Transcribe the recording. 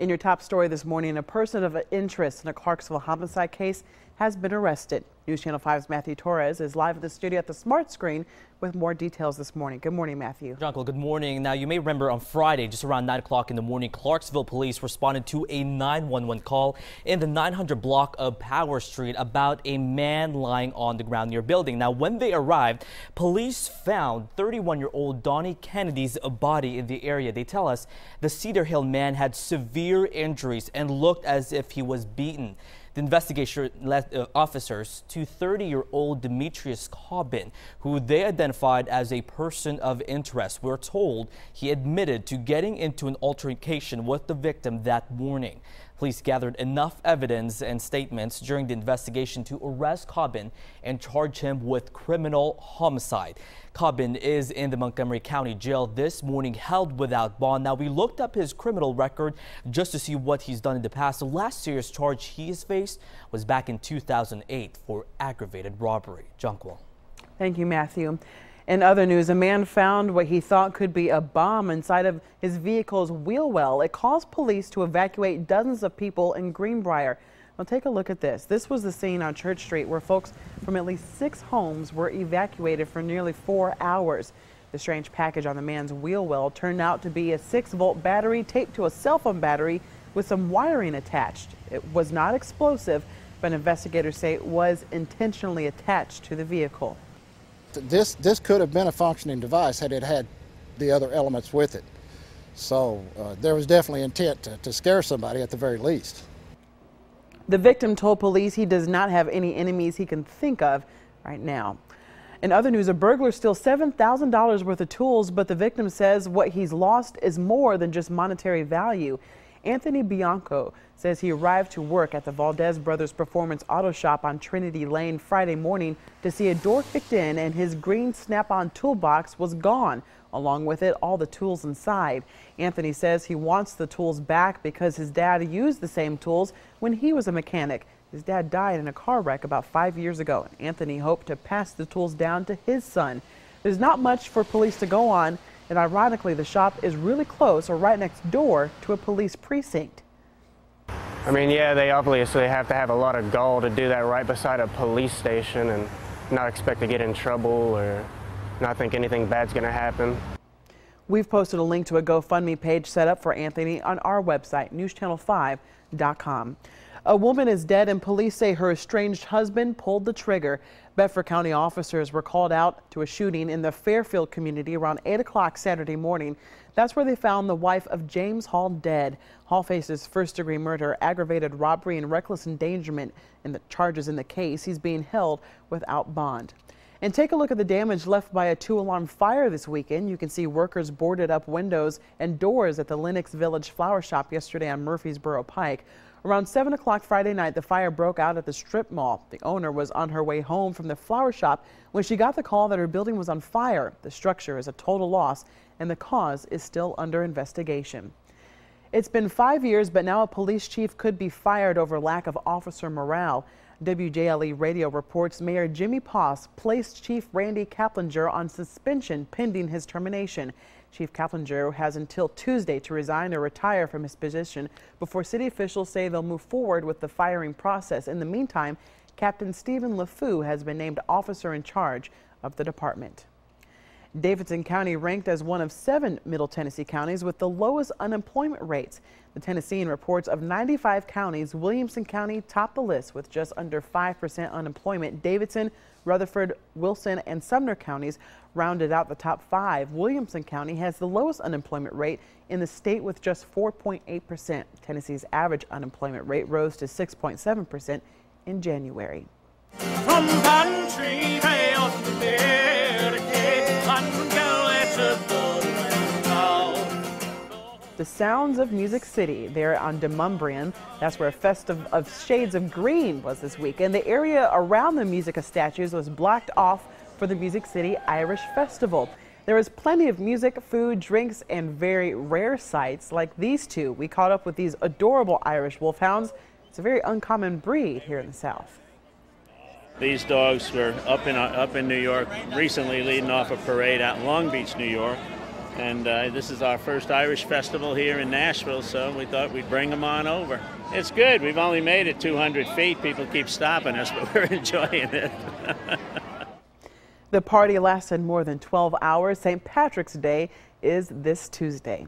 In your top story this morning, a person of interest in a Clarksville homicide case has been arrested. News Channel 5's Matthew Torres is live at the studio at the Smart Screen with more details this morning. Good morning, Matthew. Jungle, good morning. Now, you may remember on Friday, just around 9 o'clock in the morning, Clarksville police responded to a 911 call in the 900 block of Power Street about a man lying on the ground near a building. Now, when they arrived, police found 31-year-old Donnie Kennedy's body in the area. They tell us the Cedar Hill man had severe injuries and looked as if he was beaten. The investigation led officers to 30-year-old Demetrius Cobbin, who they identified as a person of interest. We're told he admitted to getting into an altercation with the victim that morning. Police gathered enough evidence and statements during the investigation to arrest Cobbin and charge him with criminal homicide. Cobbin is in the Montgomery County Jail this morning, held without bond. Now, we looked up his criminal record just to see what he's done in the past. The last serious charge he has faced was back in 2008 for aggravated robbery. Junkwell. Thank you, Matthew. In other news, a man found what he thought could be a bomb inside of his vehicle's wheel well. It caused police to evacuate dozens of people in Greenbrier. Now take a look at this. This was the scene on Church Street where folks from at least 6 homes were evacuated for nearly 4 hours. The strange package on the man's wheel well turned out to be a 6-volt battery taped to a cell phone battery with some wiring attached. It was not explosive, but investigators say it was intentionally attached to the vehicle. This could have been a functioning device had it had the other elements with it. So there was definitely intent to scare somebody at the very least. The victim told police he does not have any enemies he can think of right now. In other news, a burglar steals $7,000 worth of tools, but the victim says what he's lost is more than just monetary value. Anthony Bianco says he arrived to work at the Valdez Brothers Performance Auto Shop on Trinity Lane Friday morning to see a door kicked in and his green snap-on toolbox was gone. Along with it, all the tools inside. Anthony says he wants the tools back because his dad used the same tools when he was a mechanic. His dad died in a car wreck about 5 years ago. Anthony hoped to pass the tools down to his son. There's not much for police to go on. And ironically, the shop is really close or right next door to a police precinct. I mean, yeah, they obviously have to have a lot of gall to do that right beside a police station and not expect to get in trouble or not think anything bad's going to happen. We've posted a link to a GoFundMe page set up for Anthony on our website, newschannel5.com. A woman is dead and police say her estranged husband pulled the trigger. Bedford County officers were called out to a shooting in the Fairfield community around 8 o'clock Saturday morning. That's where they found the wife of James Hall dead. Hall faces first-degree murder, aggravated robbery, and reckless endangerment in the charges in the case. He's being held without bond. And take a look at the damage left by a 2-alarm fire this weekend. You can see workers boarded up windows and doors at the Lenox Village flower shop yesterday on Murfreesboro Pike. Around 7 o'clock Friday night, the fire broke out at the strip mall. The owner was on her way home from the flower shop when she got the call that her building was on fire. The structure is a total loss and the cause is still under investigation. It's been 5 years, but now a police chief could be fired over lack of officer morale. WJLE Radio reports Mayor Jimmy Poss placed Chief Randy Kaplinger on suspension pending his termination. Chief Kaplinger has until Tuesday to resign or retire from his position before city officials say they'll move forward with the firing process. In the meantime, Captain Stephen LeFou has been named officer in charge of the department. Davidson County ranked as one of 7 Middle Tennessee counties with the lowest unemployment rates. The Tennessean reports of 95 counties, Williamson County topped the list with just under 5% unemployment. Davidson, Rutherford, Wilson, and Sumner counties rounded out the top 5. Williamson County has the lowest unemployment rate in the state with just 4.8%. Tennessee's average unemployment rate rose to 6.7% in January. From country tales to the sounds of Music City there on Demumbrian. That's where a festive of shades of green was this week. And the area around the Musica statues was blocked off for the Music City Irish Festival. There was plenty of music, food, drinks, and very rare sights like these two. We caught up with these adorable Irish wolfhounds. It's a very uncommon breed here in the South. These dogs were up in New York recently, leading off a parade out in Long Beach, New York. And this is our first Irish festival here in Nashville, so we thought we'd bring them on over. It's good. We've only made it 200 feet. People keep stopping us, but we're enjoying it. The party lasted more than 12 hours. St. Patrick's Day is this Tuesday.